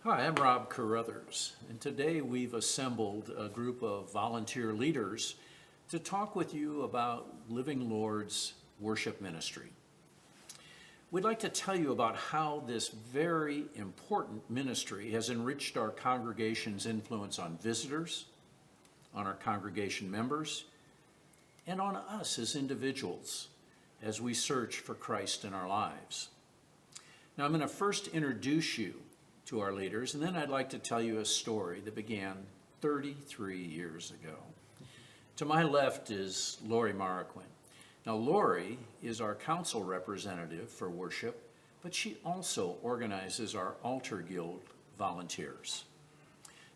Hi, I'm Rob Carrothers, and today we've assembled a group of volunteer leaders to talk with you about Living Lord's worship ministry. We'd like to tell you about how this very important ministry has enriched our congregation's influence on visitors, on our congregation members, and on us as individuals as we search for Christ in our lives. Now, I'm going to first introduce you to our leaders, and then I'd like to tell you a story that began 33 years ago. To my left is Lori Marquin. Now, Lori is our council representative for worship, but she also organizes our Altar Guild volunteers.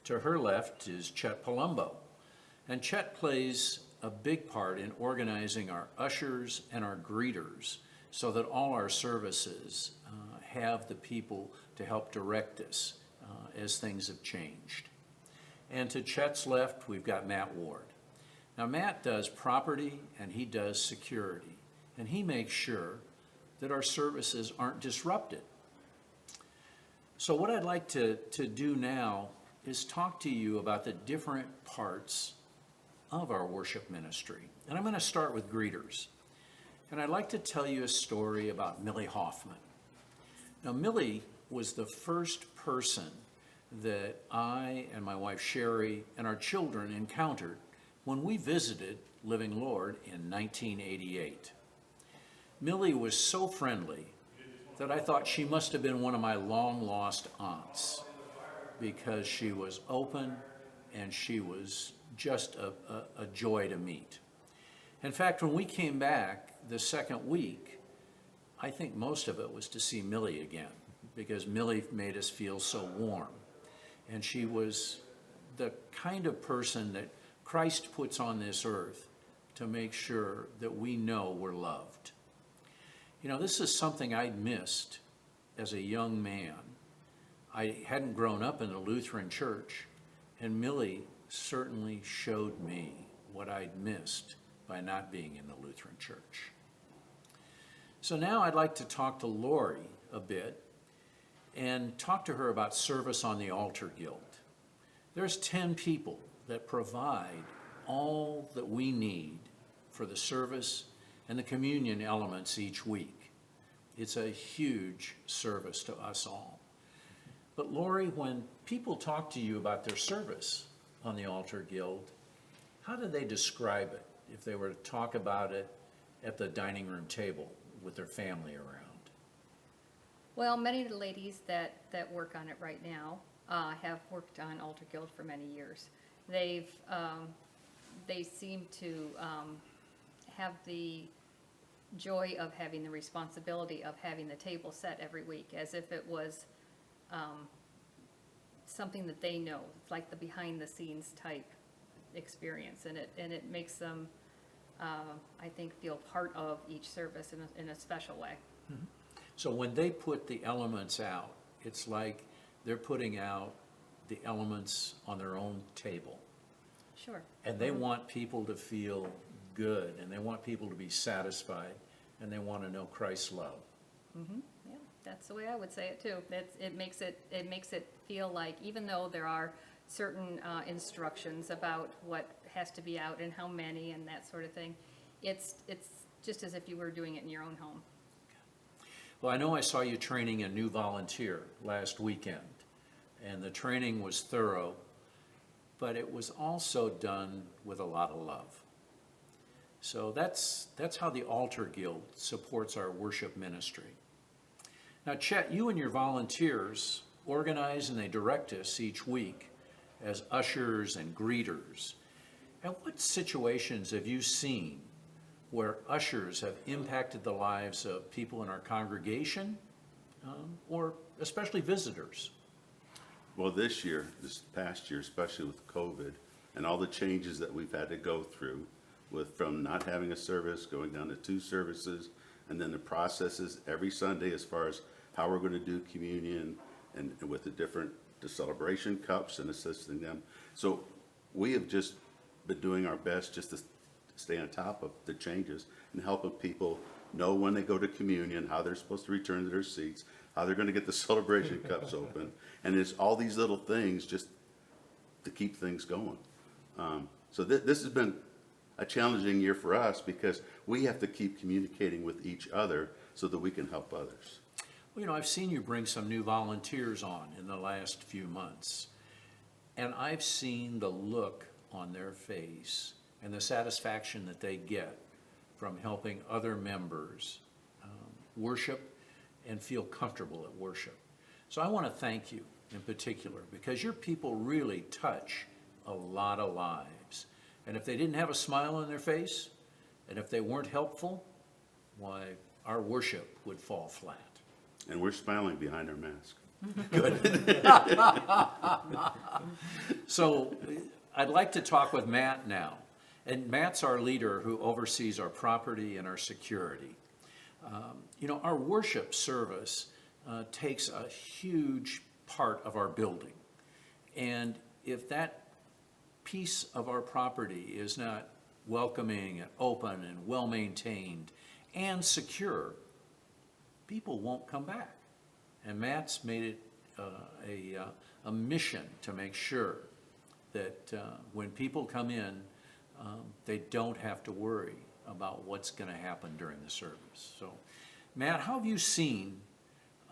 To her left is Chet Palumbo, and Chet plays a big part in organizing our ushers and our greeters so that all our services have the people to help direct us as things have changed. And to Chet's left, we've got Matt Ward. Now, Matt does property and he does security, and he makes sure that our services aren't disrupted. So what I'd like to do now is talk to you about the different parts of our worship ministry. And I'm going to start with greeters. And I'd like to tell you a story about Millie Hoffman. Now, Millie was the first person that I and my wife Sherry and our children encountered when we visited Living Lord in 1988. Millie was so friendly that I thought she must have been one of my long-lost aunts because she was open and she was just a joy to meet. In fact, when we came back the second week, I think most of it was to see Millie again, because Millie made us feel so warm. And she was the kind of person that Christ puts on this earth to make sure that we know we're loved. You know, this is something I'd missed as a young man. I hadn't grown up in the Lutheran church, and Millie certainly showed me what I'd missed by not being in the Lutheran church. So now I'd like to talk to Lori a bit and talk to her about service on the Altar Guild. There's 10 people that provide all that we need for the service and the communion elements each week. It's a huge service to us all. But Lori, when people talk to you about their service on the Altar Guild, how do they describe it if they were to talk about it at the dining room table with their family around? Well, many of the ladies that work on it right now have worked on Altar Guild for many years. They seem to have the joy of having the responsibility of having the table set every week, as if it was something that they know. It's like the behind the scenes type experience, and it makes them I think feel part of each service in a special way. Mm-hmm. So when they put the elements out, it's like they're putting out the elements on their own table. Sure. And they want people to feel good, and they want people to be satisfied, and they want to know Christ's love. Mm-hmm. Yeah, that's the way I would say it too. It makes it feel like, even though there are certain instructions about what has to be out and how many and that sort of thing, it's just as if you were doing it in your own home. Well, I know I saw you training a new volunteer last weekend, and the training was thorough, but it was also done with a lot of love. So that's how the Altar Guild supports our worship ministry. Now, Chet, you and your volunteers organize and they direct us each week as ushers and greeters. And what situations have you seen where ushers have impacted the lives of people in our congregation, or especially visitors? Well, this past year, especially with COVID and all the changes that we've had to go through, from not having a service, going down to 2 services, and then the processes every Sunday as far as how we're going to do communion and with the celebration cups and assisting them. So we have just been doing our best just to stay on top of the changes and helping people know when they go to communion, how they're supposed to return to their seats, how they're going to get the celebration cups open. And it's all these little things just to keep things going. So this has been a challenging year for us because we have to keep communicating with each other so that we can help others. Well, I've seen you bring some new volunteers on in the last few months, and I've seen the look on their face and the satisfaction that they get from helping other members worship and feel comfortable at worship. So I want to thank you in particular because your people really touch a lot of lives. And if they didn't have a smile on their face, and if they weren't helpful, why, our worship would fall flat. And we're smiling behind our mask. So I'd like to talk with Matt now. And Matt's our leader who oversees our property and our security. Our worship service takes a huge part of our building. And if that piece of our property is not welcoming and open and well-maintained and secure, people won't come back. And Matt's made it a mission to make sure that when people come in, they don't have to worry about what's going to happen during the service. So, Matt, how have you seen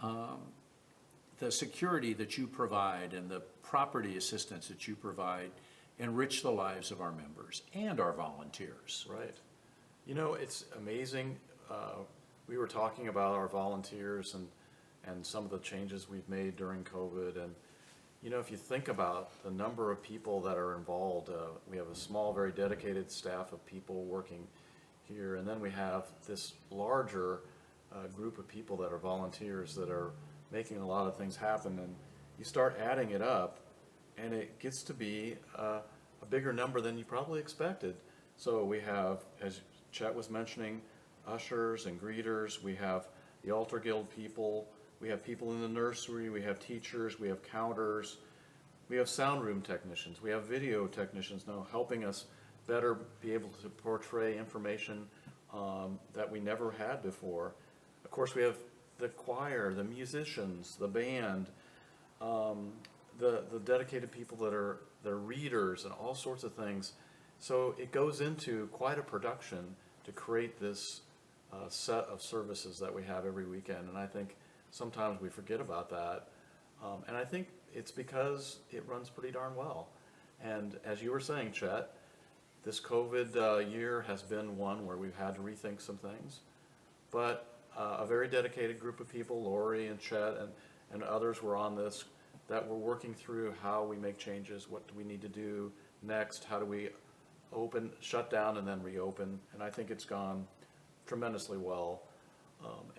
the security that you provide and the property assistance that you provide enrich the lives of our members and our volunteers? Right. It's amazing. We were talking about our volunteers and some of the changes we've made during COVID. And, if you think about the number of people that are involved, we have a small, very dedicated staff of people working here. And then we have this larger group of people that are volunteers that are making a lot of things happen. And you start adding it up, and it gets to be a bigger number than you probably expected. So we have, as Chet was mentioning, ushers and greeters. We have the altar guild people. We have people in the nursery. We have teachers. We have counters. We have sound room technicians. We have video technicians now helping us better be able to portray information that we never had before. Of course, we have the choir, the musicians, the band, the dedicated people that are readers and all sorts of things. So it goes into quite a production to create this set of services that we have every weekend. And I think sometimes we forget about that. And I think it's because it runs pretty darn well. And as you were saying, Chet, this COVID year has been one where we've had to rethink some things. But a very dedicated group of people, Lori and Chet and others were on this, that we're working through how we make changes, what do we need to do next, how do we shut down and then reopen. And I think it's gone tremendously well.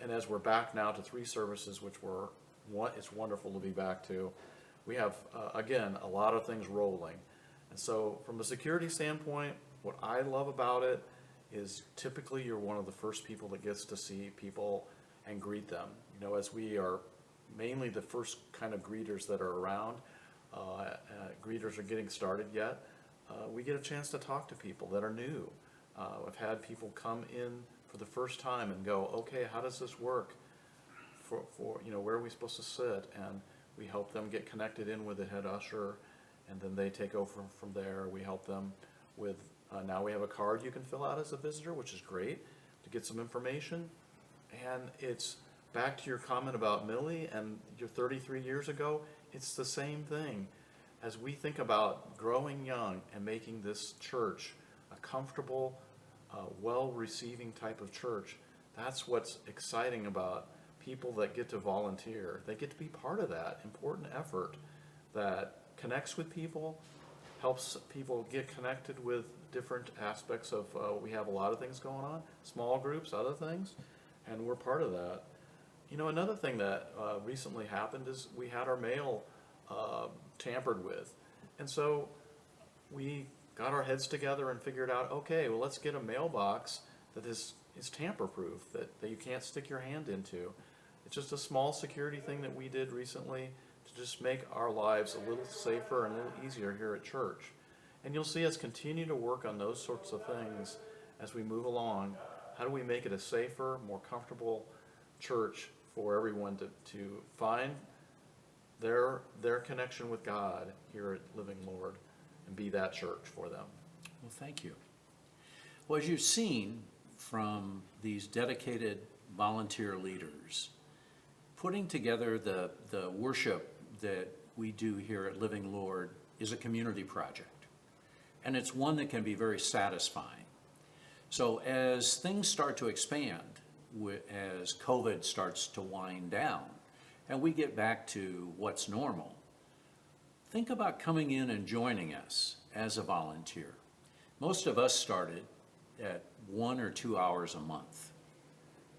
And as we're back now to 3 services, it's wonderful to be back to, we have, again, a lot of things rolling. And so from a security standpoint, what I love about it is typically you're one of the first people that gets to see people and greet them. As we are mainly the first kind of greeters that are around, greeters are getting started yet, we get a chance to talk to people that are new. I've had people come in for the first time and go, okay, how does this work? For where are we supposed to sit? And we help them get connected in with the head usher, and then they take over from there. We help them with, now we have a card you can fill out as a visitor, which is great, to get some information. And it's back to your comment about Millie and your 33 years ago, it's the same thing. As we think about growing young and making this church a comfortable, well-receiving type of church, that's what's exciting about people that get to volunteer. They get to be part of that important effort that connects with people, helps people get connected with different aspects of, we have a lot of things going on, small groups, other things, and we're part of that. Another thing that recently happened is we had our mail tampered with. And so we got our heads together and figured out, okay, well, let's get a mailbox that is tamper-proof, that you can't stick your hand into. It's just a small security thing that we did recently to just make our lives a little safer and a little easier here at church. And you'll see us continue to work on those sorts of things as we move along. how do we make it a safer, more comfortable church for everyone to find their connection with God here at Living Lord and be that church for them. Well, thank you. Well, as you've seen from these dedicated volunteer leaders, putting together the worship that we do here at Living Lord is a community project. And it's one that can be very satisfying. So as things start to expand, as COVID starts to wind down, and we get back to what's normal, think about coming in and joining us as a volunteer. Most of us started at 1 or 2 hours a month,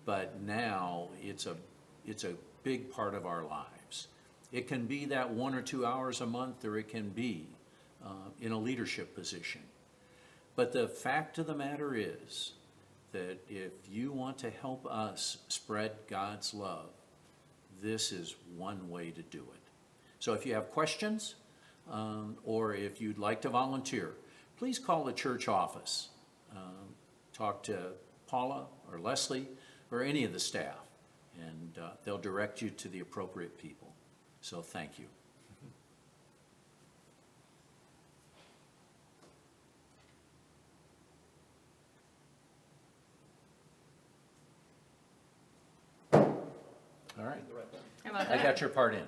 but now it's a big part of our lives. It can be that 1 or 2 hours a month, or it can be in a leadership position. But the fact of the matter is that if you want to help us spread God's love, this is one way to do it. So if you have questions, or if you'd like to volunteer, please call the church office. Talk to Paula or Leslie or any of the staff, and they'll direct you to the appropriate people. So thank you. All right, How about I that? got your part in.